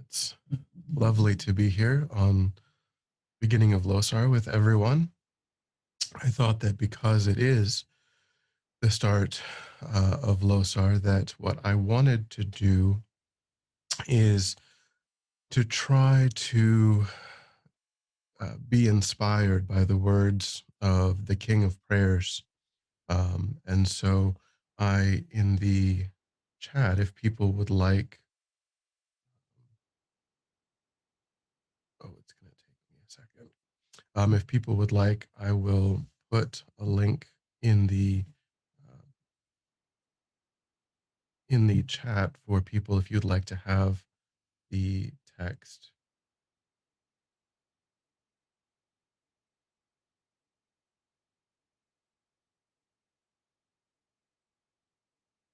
It's lovely to be here on beginning of Losar with everyone. I thought that because it is the start of Losar, that what I wanted to do is to try to be inspired by the words of the King of Prayers. And so in the chat, if people would like, it's going to take me a second. If people would like, I will put a link in the uh, chat for people if you'd like to have the text.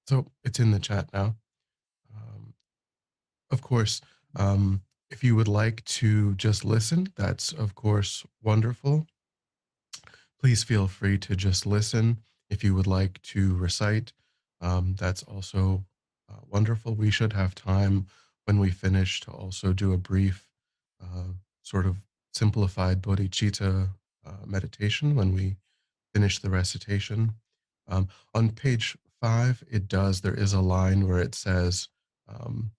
So it's in the chat now. Um, of course, if you would like to just listen, that's of course wonderful. Please feel free to just listen. If you would like to recite, that's also wonderful. We should have time when we finish to also do a brief, uh, sort of simplified bodhicitta meditation when we finish the recitation. On page 5, there is a line where it says um,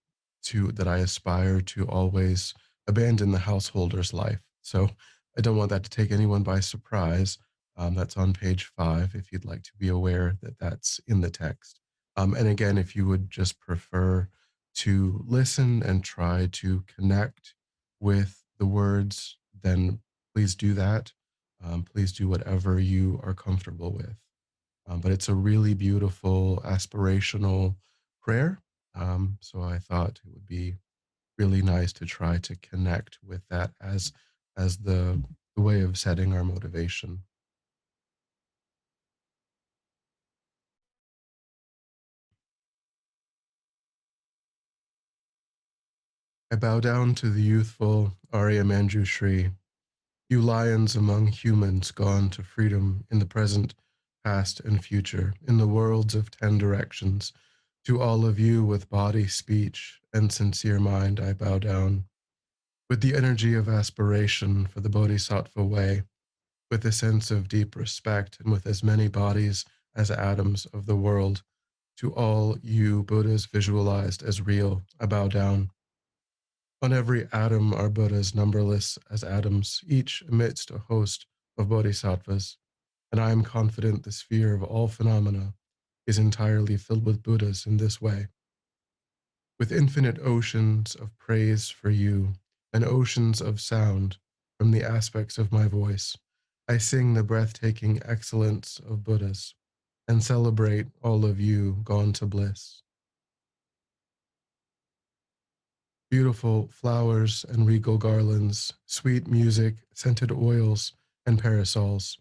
that I aspire to always abandon the householder's life. So I don't want that to take anyone by surprise. That's on page 5, if you'd like to be aware that that's in the text. And again, if you would just prefer to listen and try to connect with the words, then please do that. Please do whatever you are comfortable with. But it's a really beautiful, aspirational prayer. So I thought it would be really nice to try to connect with that as the way of setting our motivation. I bow down to the youthful Arya Manjushri, you lions among humans gone to freedom in the present, past, and future, in the worlds of 10 directions. To all of you with body, speech, and sincere mind, I bow down. With the energy of aspiration for the bodhisattva way, with a sense of deep respect, and with as many bodies as atoms of the world, to all you Buddhas visualized as real, I bow down. On every atom are Buddhas numberless as atoms, each amidst a host of bodhisattvas, and I am confident the sphere of all phenomena is entirely filled with Buddhas in this way. With infinite oceans of praise for you, and oceans of sound from the aspects of my voice, I sing the breathtaking excellence of Buddhas and celebrate all of you gone to bliss. Beautiful flowers and regal garlands, sweet music, scented oils and parasols,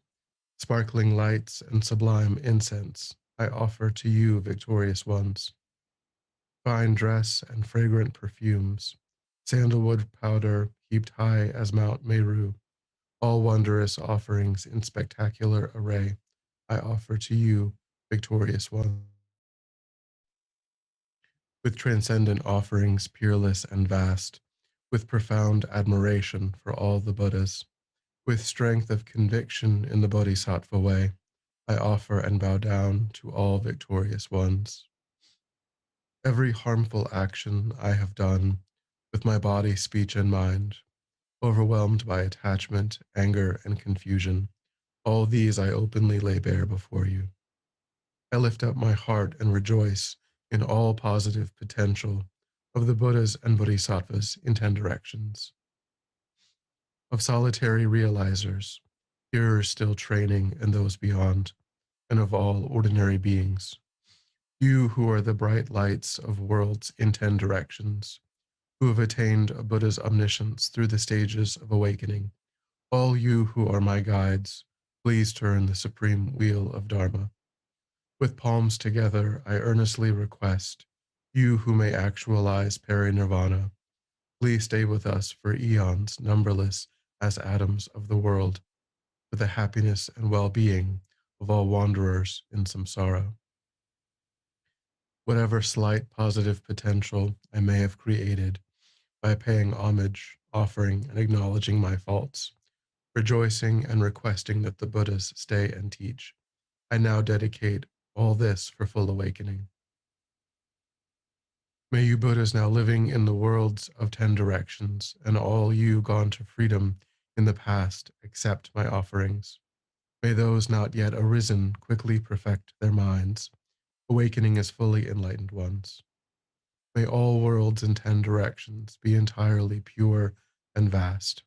sparkling lights and sublime incense, I offer to you, victorious ones. Fine dress and fragrant perfumes, sandalwood powder heaped high as Mount Meru, all wondrous offerings in spectacular array, I offer to you, victorious ones. With transcendent offerings, peerless and vast, with profound admiration for all the Buddhas, with strength of conviction in the bodhisattva way, I offer and bow down to all victorious ones. Every harmful action I have done with my body, speech, and mind, overwhelmed by attachment, anger, and confusion, all these I openly lay bare before you. I lift up my heart and rejoice in all positive potential of the Buddhas and Bodhisattvas in 10 directions, of solitary realizers, hearers still training, and those beyond, and of all ordinary beings. You who are the bright lights of worlds in 10 directions, who have attained a Buddha's omniscience through the stages of awakening, all you who are my guides, please turn the supreme wheel of Dharma. With palms together, I earnestly request, you who may actualize parinirvana, please stay with us for eons numberless as atoms of the world, for the happiness and well-being of all wanderers in samsara. Whatever slight positive potential I may have created, by paying homage, offering, and acknowledging my faults, rejoicing and requesting that the Buddhas stay and teach. I now dedicate all this for full awakening. May you Buddhas now living in the worlds of 10 directions, and all you gone to freedom in the past, accept my offerings. May those not yet arisen quickly perfect their minds, awakening as fully enlightened ones. May all worlds in 10 directions be entirely pure and vast.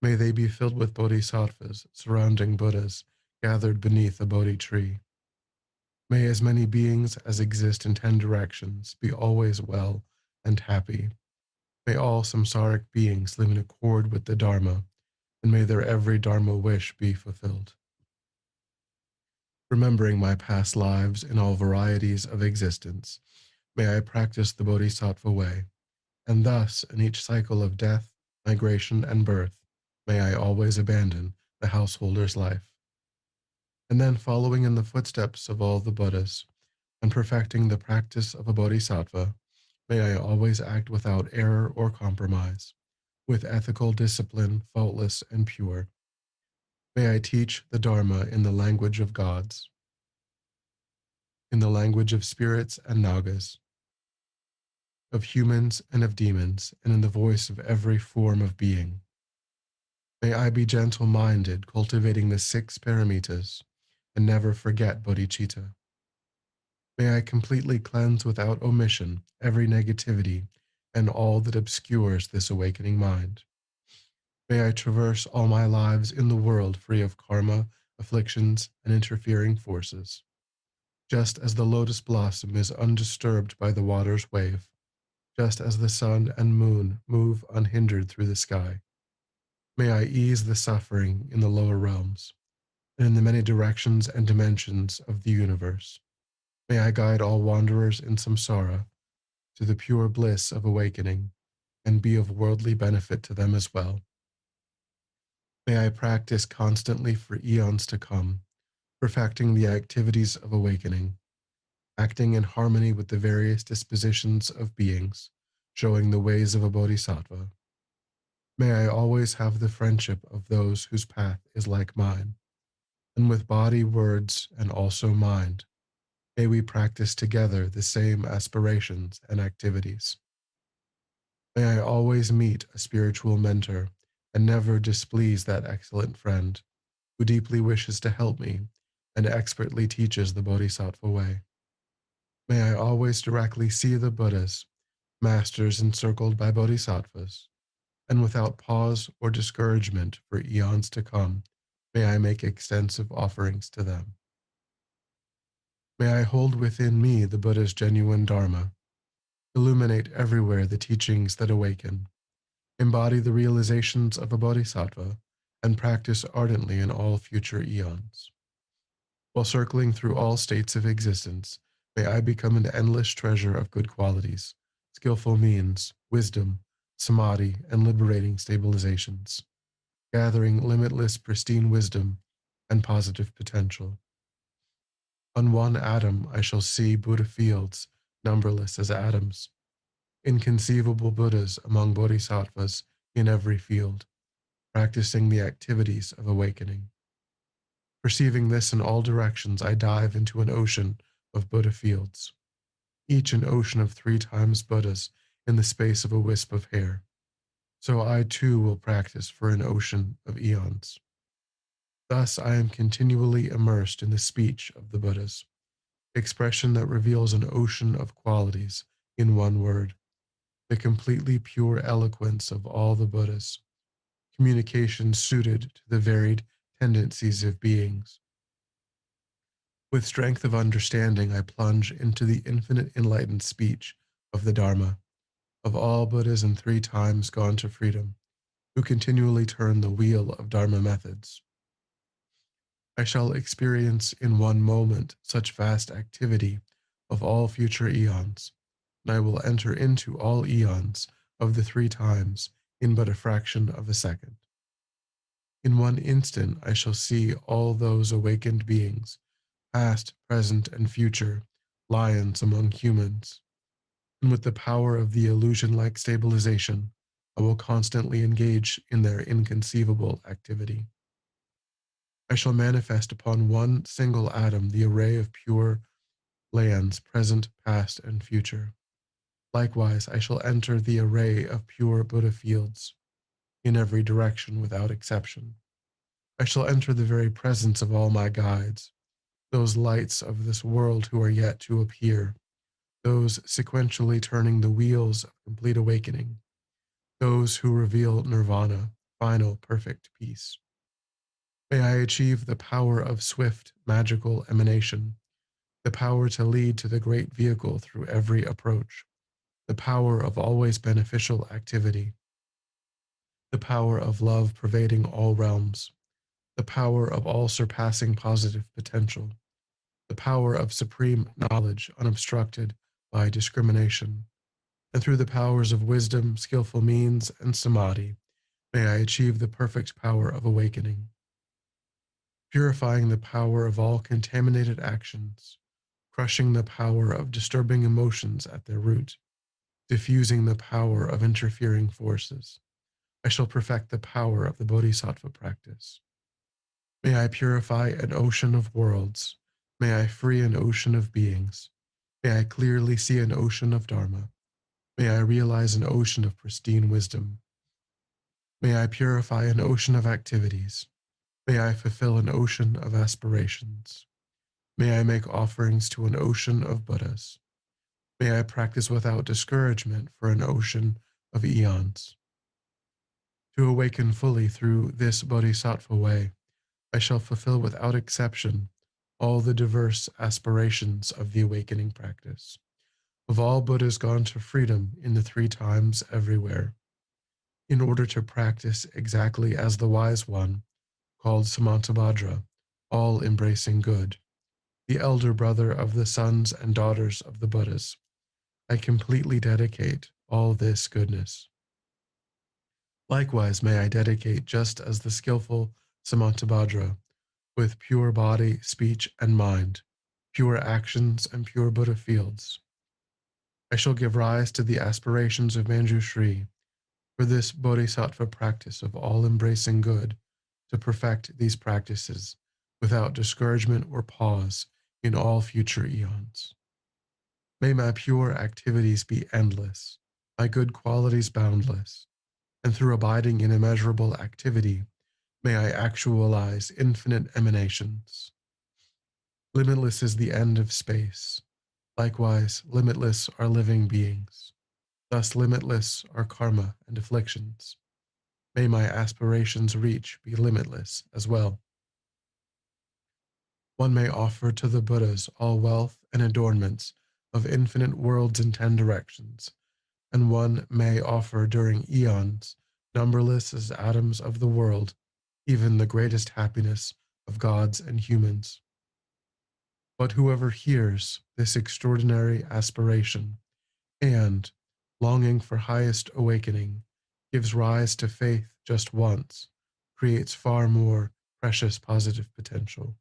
May they be filled with bodhisattvas surrounding Buddhas gathered beneath a Bodhi tree. May as many beings as exist in 10 directions be always well and happy. May all samsaric beings live in accord with the Dharma, and may their every Dharma wish be fulfilled. Remembering my past lives in all varieties of existence, may I practice the bodhisattva way, and thus, in each cycle of death, migration, and birth, may I always abandon the householder's life. And then, following in the footsteps of all the Buddhas, and perfecting the practice of a bodhisattva, may I always act without error or compromise, with ethical discipline, faultless and pure. May I teach the Dharma in the language of gods, in the language of spirits and nagas, of humans and of demons, and in the voice of every form of being. May I be gentle-minded, cultivating the 6 paramitas, and never forget bodhicitta. May I completely cleanse without omission every negativity and all that obscures this awakening mind. May I traverse all my lives in the world free of karma, afflictions, and interfering forces. Just as the lotus blossom is undisturbed by the water's wave, just as the sun and moon move unhindered through the sky. May I ease the suffering in the lower realms, and in the many directions and dimensions of the universe. May I guide all wanderers in samsara to the pure bliss of awakening, and be of worldly benefit to them as well. May I practice constantly for eons to come, perfecting the activities of awakening, acting in harmony with the various dispositions of beings, showing the ways of a bodhisattva. May I always have the friendship of those whose path is like mine, and with body, words, and also mind, may we practice together the same aspirations and activities. May I always meet a spiritual mentor and never displease that excellent friend who deeply wishes to help me and expertly teaches the bodhisattva way. May I always directly see the Buddhas, masters encircled by bodhisattvas, and without pause or discouragement for eons to come, may I make extensive offerings to them. May I hold within me the Buddha's genuine Dharma, illuminate everywhere the teachings that awaken, embody the realizations of a bodhisattva, and practice ardently in all future eons. While circling through all states of existence, may I become an endless treasure of good qualities, skillful means, wisdom, samadhi, and liberating stabilizations, gathering limitless pristine wisdom and positive potential. On one atom I shall see Buddha fields, numberless as atoms, inconceivable Buddhas among bodhisattvas in every field, practicing the activities of awakening. Perceiving this in all directions, I dive into an ocean of Buddha fields, each an ocean of 3 times Buddhas in the space of a wisp of hair. So I too will practice for an ocean of eons. Thus I am continually immersed in the speech of the Buddhas, expression that reveals an ocean of qualities in one word, the completely pure eloquence of all the Buddhas, communication suited to the varied tendencies of beings. With strength of understanding, I plunge into the infinite enlightened speech of the Dharma, of all Buddhas in 3 times gone to freedom, who continually turn the wheel of Dharma methods. I shall experience in one moment such vast activity of all future eons, and I will enter into all eons of the 3 times in but a fraction of a second. In one instant I shall see all those awakened beings, past, present, and future, lions among humans, and with the power of the illusion-like stabilization, I will constantly engage in their inconceivable activity. I shall manifest upon one single atom the array of pure lands, present, past, and future. Likewise, I shall enter the array of pure Buddha fields in every direction without exception. I shall enter the very presence of all my guides, those lights of this world who are yet to appear, those sequentially turning the wheels of complete awakening, those who reveal nirvana, final perfect peace. May I achieve the power of swift, magical emanation, the power to lead to the great vehicle through every approach, the power of always beneficial activity, the power of love pervading all realms, the power of all surpassing positive potential, the power of supreme knowledge unobstructed by discrimination, and through the powers of wisdom, skillful means, and samadhi, may I achieve the perfect power of awakening, purifying the power of all contaminated actions, crushing the power of disturbing emotions at their root, diffusing the power of interfering forces. I shall perfect the power of the bodhisattva practice. May I purify an ocean of worlds. May I free an ocean of beings. May I clearly see an ocean of dharma. May I realize an ocean of pristine wisdom. May I purify an ocean of activities. May I fulfill an ocean of aspirations. May I make offerings to an ocean of Buddhas. May I practice without discouragement for an ocean of eons. To awaken fully through this bodhisattva way, I shall fulfill without exception all the diverse aspirations of the awakening practice, of all Buddhas gone to freedom in the three times everywhere, in order to practice exactly as the wise one, called samantabhadra, all embracing good, the elder brother of the sons and daughters of the Buddhas. I completely dedicate all this goodness. Likewise, may I dedicate just as the skillful samantabhadra, with pure body, speech, and mind, pure actions, and pure Buddha fields. I shall give rise to the aspirations of Manjushri for this bodhisattva practice of all embracing good, to perfect these practices without discouragement or pause in all future eons. May my pure activities be endless, my good qualities boundless, and through abiding in immeasurable activity, may I actualize infinite emanations. Limitless is the end of space. Likewise, limitless are living beings. Thus, limitless are karma and afflictions. May my aspirations reach be limitless as well. One may offer to the Buddhas all wealth and adornments of infinite worlds in 10 directions, and one may offer during eons, numberless as atoms of the world, even the greatest happiness of gods and humans. But whoever hears this extraordinary aspiration and, longing for highest awakening, gives rise to faith just once, creates far more precious positive potential.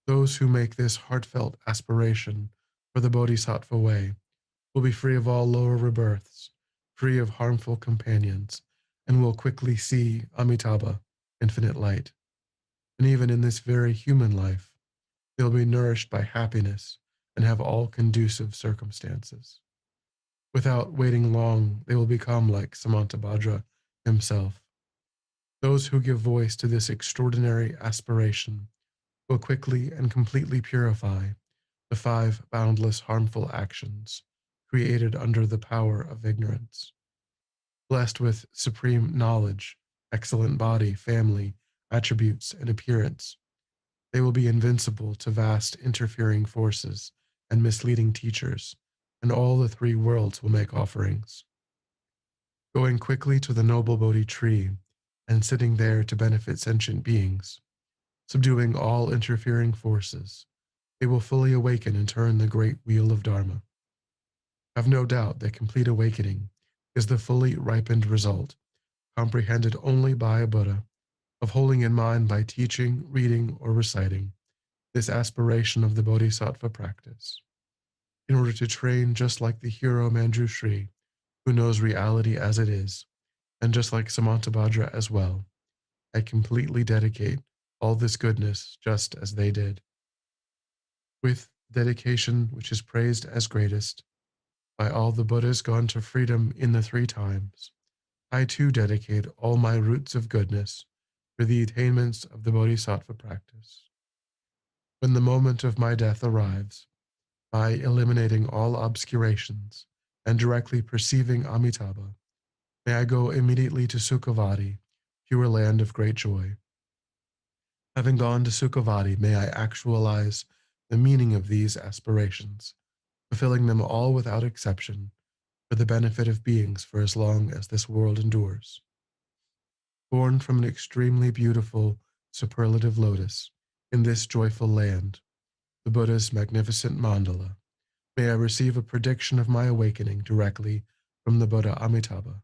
Those who make this heartfelt aspiration for the Bodhisattva way will be free of all lower rebirths, free of harmful companions, and will quickly see Amitabha, infinite light. And even in this very human life, they'll be nourished by happiness and have all conducive circumstances. Without waiting long, they will become like Samantabhadra himself. Those who give voice to this extraordinary aspiration will quickly and completely purify the 5 boundless harmful actions created under the power of ignorance. Blessed with supreme knowledge, excellent body, family, attributes, and appearance, they will be invincible to vast interfering forces and misleading teachers, and all the 3 worlds will make offerings. Going quickly to the noble Bodhi tree and sitting there to benefit sentient beings, subduing all interfering forces, they will fully awaken and turn the great wheel of Dharma. Have no doubt that complete awakening is the fully ripened result, comprehended only by a Buddha, of holding in mind by teaching, reading, or reciting this aspiration of the Bodhisattva practice. in order to train just like the hero Manjushri, who knows reality as it is, and just like Samantabhadra as well. I completely dedicate all this goodness just as they did. With dedication which is praised as greatest by all the Buddhas gone to freedom in the three times, I too dedicate all my roots of goodness for the attainments of the bodhisattva practice. When the moment of my death arrives, by eliminating all obscurations and directly perceiving Amitabha, may I go immediately to Sukhavati, pure land of great joy. Having gone to Sukhavati, may I actualize the meaning of these aspirations, fulfilling them all without exception for the benefit of beings for as long as this world endures. Born from an extremely beautiful superlative lotus in this joyful land, the Buddha's magnificent mandala, may I receive a prediction of my awakening directly from the Buddha Amitabha.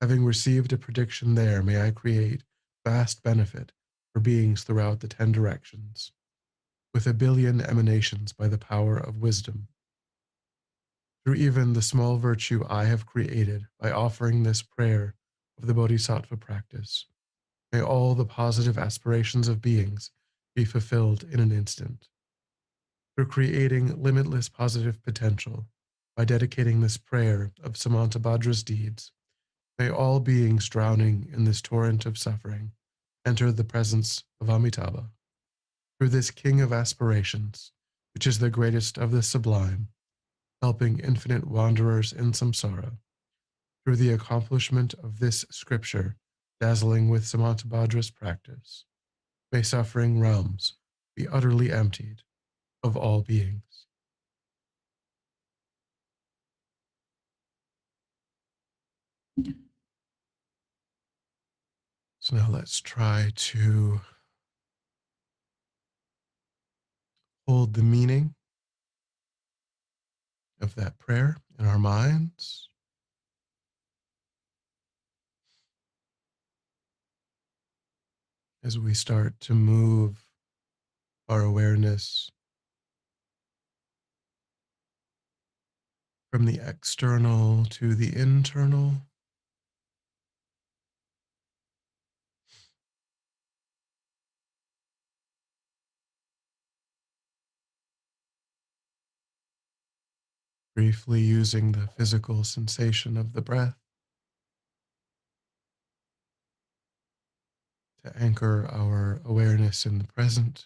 Having received a prediction there, may I create vast benefit for beings throughout the 10 directions, with a billion emanations by the power of wisdom. Through even the small virtue I have created by offering this prayer of the Bodhisattva practice, may all the positive aspirations of beings be fulfilled in an instant. Through creating limitless positive potential by dedicating this prayer of Samantabhadra's deeds, may all beings drowning in this torrent of suffering enter the presence of Amitabha. Through this king of aspirations, which is the greatest of the sublime, helping infinite wanderers in samsara, through the accomplishment of this scripture, dazzling with Samantabhadra's practice, may suffering realms be utterly emptied of all beings. So now let's try to hold the meaning of that prayer in our minds. As we start to move our awareness from the external to the internal, briefly using the physical sensation of the breath to anchor our awareness in the present.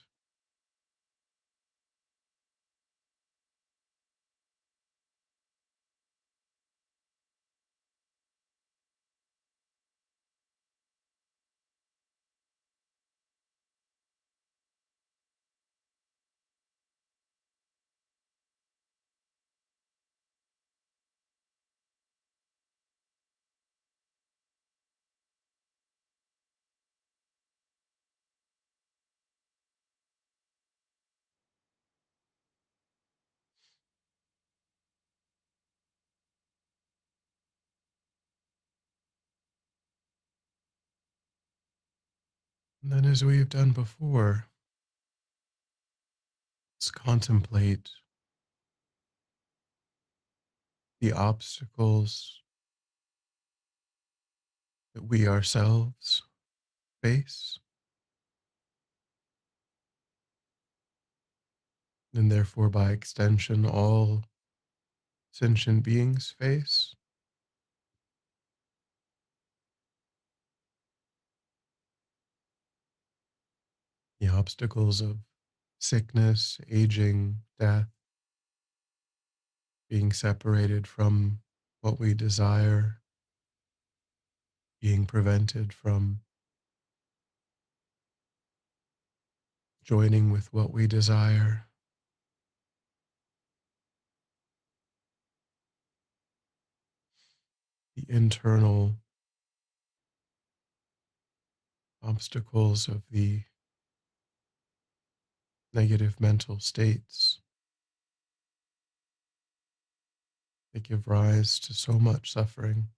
And then, as we've done before, let's contemplate the obstacles that we ourselves face, and therefore, by extension, all sentient beings face. The obstacles of sickness, aging, death, being separated from what we desire, being prevented from joining with what we desire, the internal obstacles of the negative mental states that give rise to so much suffering.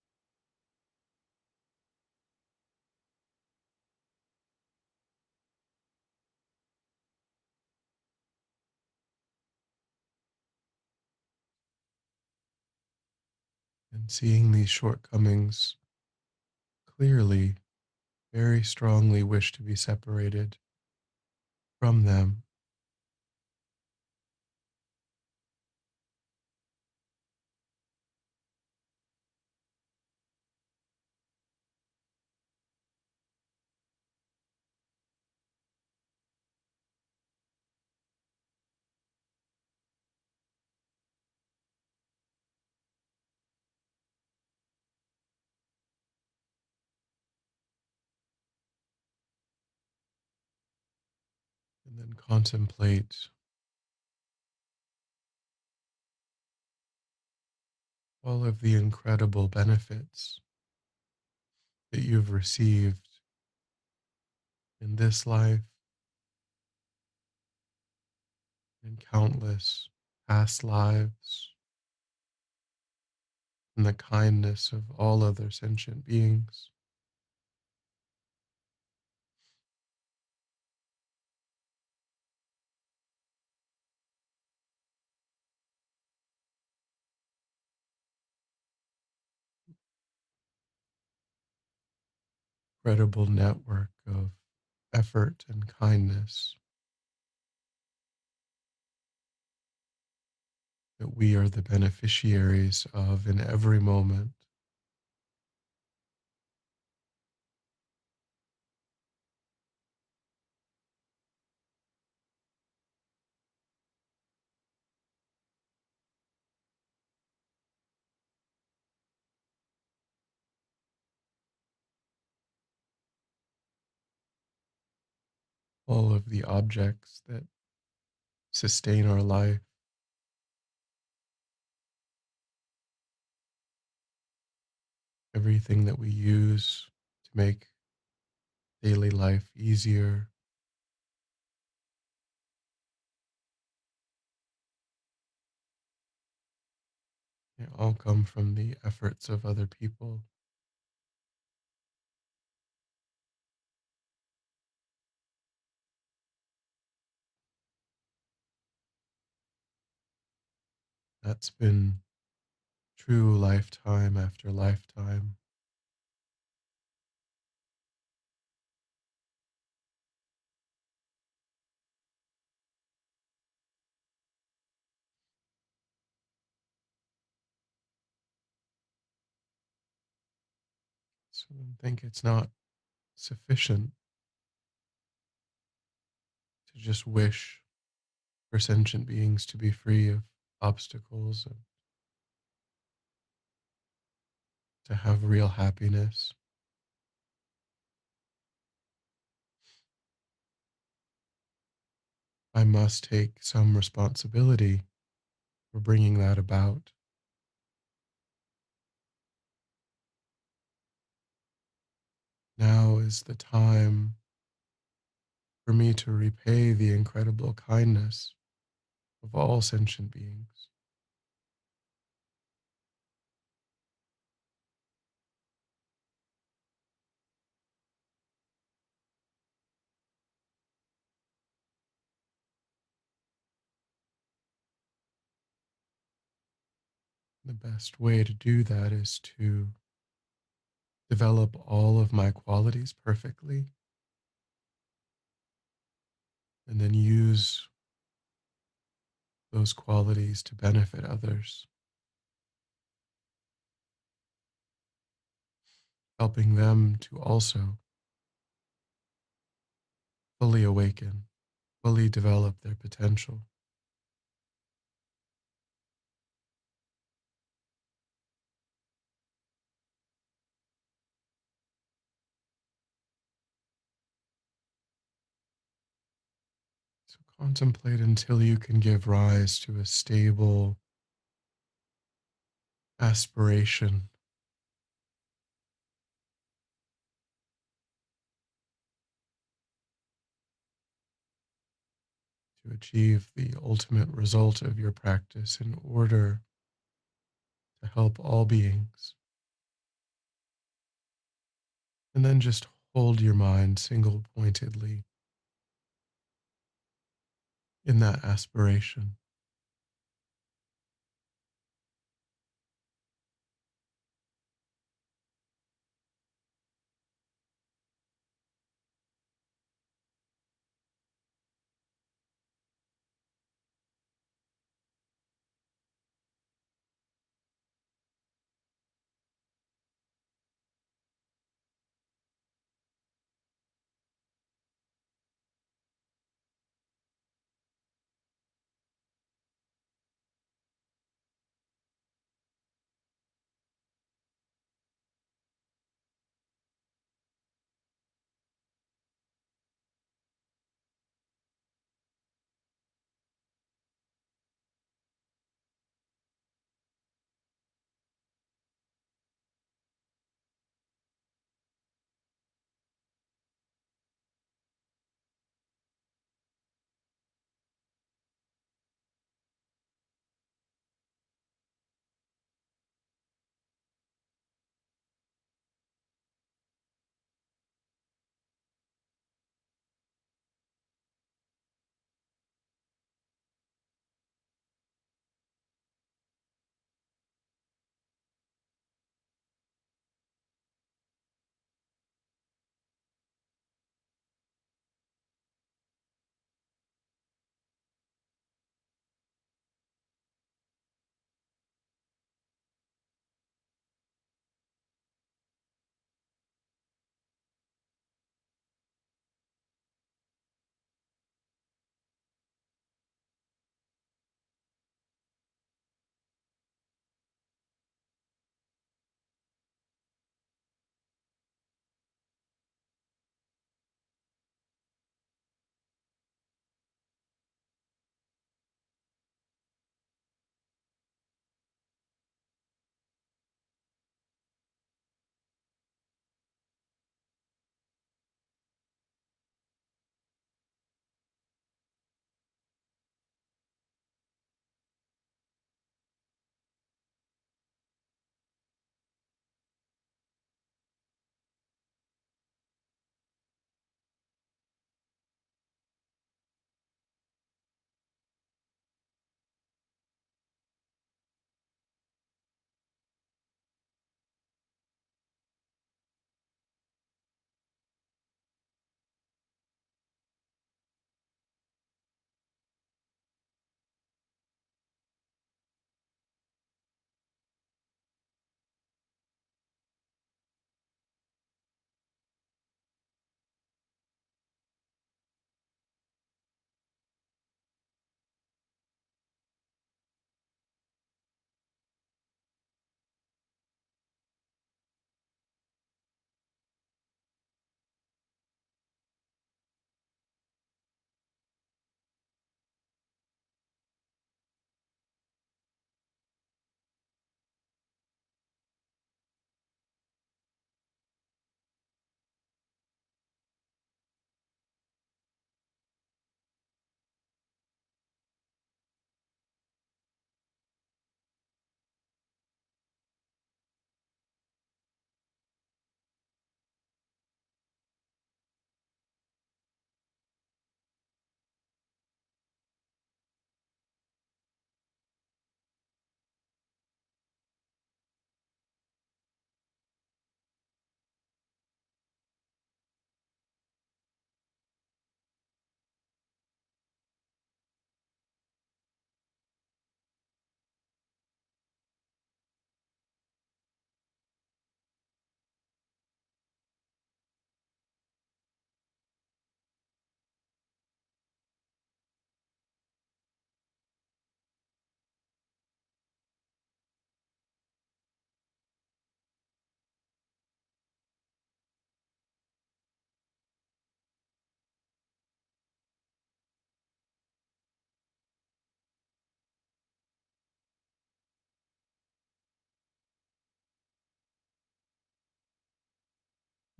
and seeing these shortcomings clearly, very strongly wish to be separated from them, and then contemplate all of the incredible benefits that you've received in this life and countless past lives, and the kindness of all other sentient beings. Incredible network of effort and kindness that we are the beneficiaries of in every moment. All of the objects that sustain our life, everything that we use to make daily life easier, they all come from the efforts of other people. That's been true lifetime after lifetime. So I think it's not sufficient to just wish for sentient beings to be free of obstacles and to have real happiness. I must take some responsibility for bringing that about. Now is the time for me to repay the incredible kindness of all sentient beings. The best way to do that is to develop all of my qualities perfectly and then use those qualities to benefit others, helping them to also fully awaken, fully develop their potential. So contemplate until you can give rise to a stable aspiration to achieve the ultimate result of your practice in order to help all beings. And then just hold your mind single pointedly in that aspiration.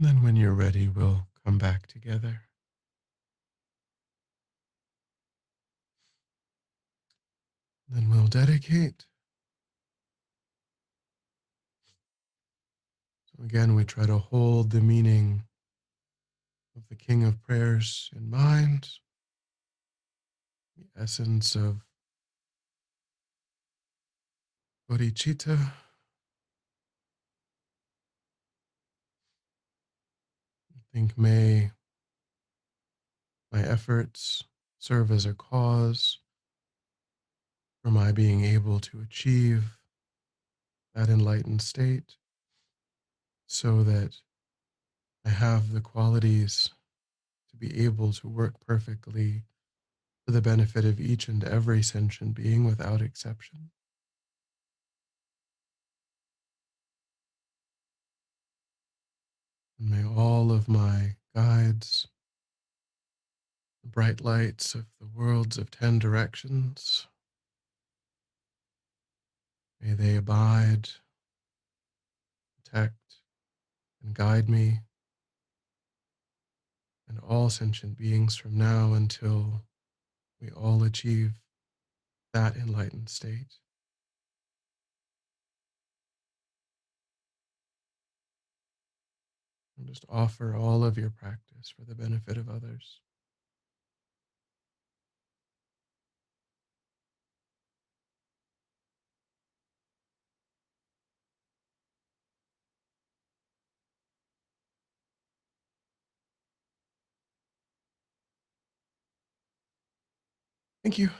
Then, when you're ready, we'll come back together. Then we'll dedicate. So, again, we try to hold the meaning of the King of Prayers in mind, the essence of bodhicitta. I think, may my efforts serve as a cause for my being able to achieve that enlightened state, so that I have the qualities to be able to work perfectly for the benefit of each and every sentient being without exception. And may all of my guides, the bright lights of the worlds of 10 directions, may they abide, protect, and guide me and all sentient beings from now until we all achieve that enlightened state. And just offer all of your practice for the benefit of others. Thank you.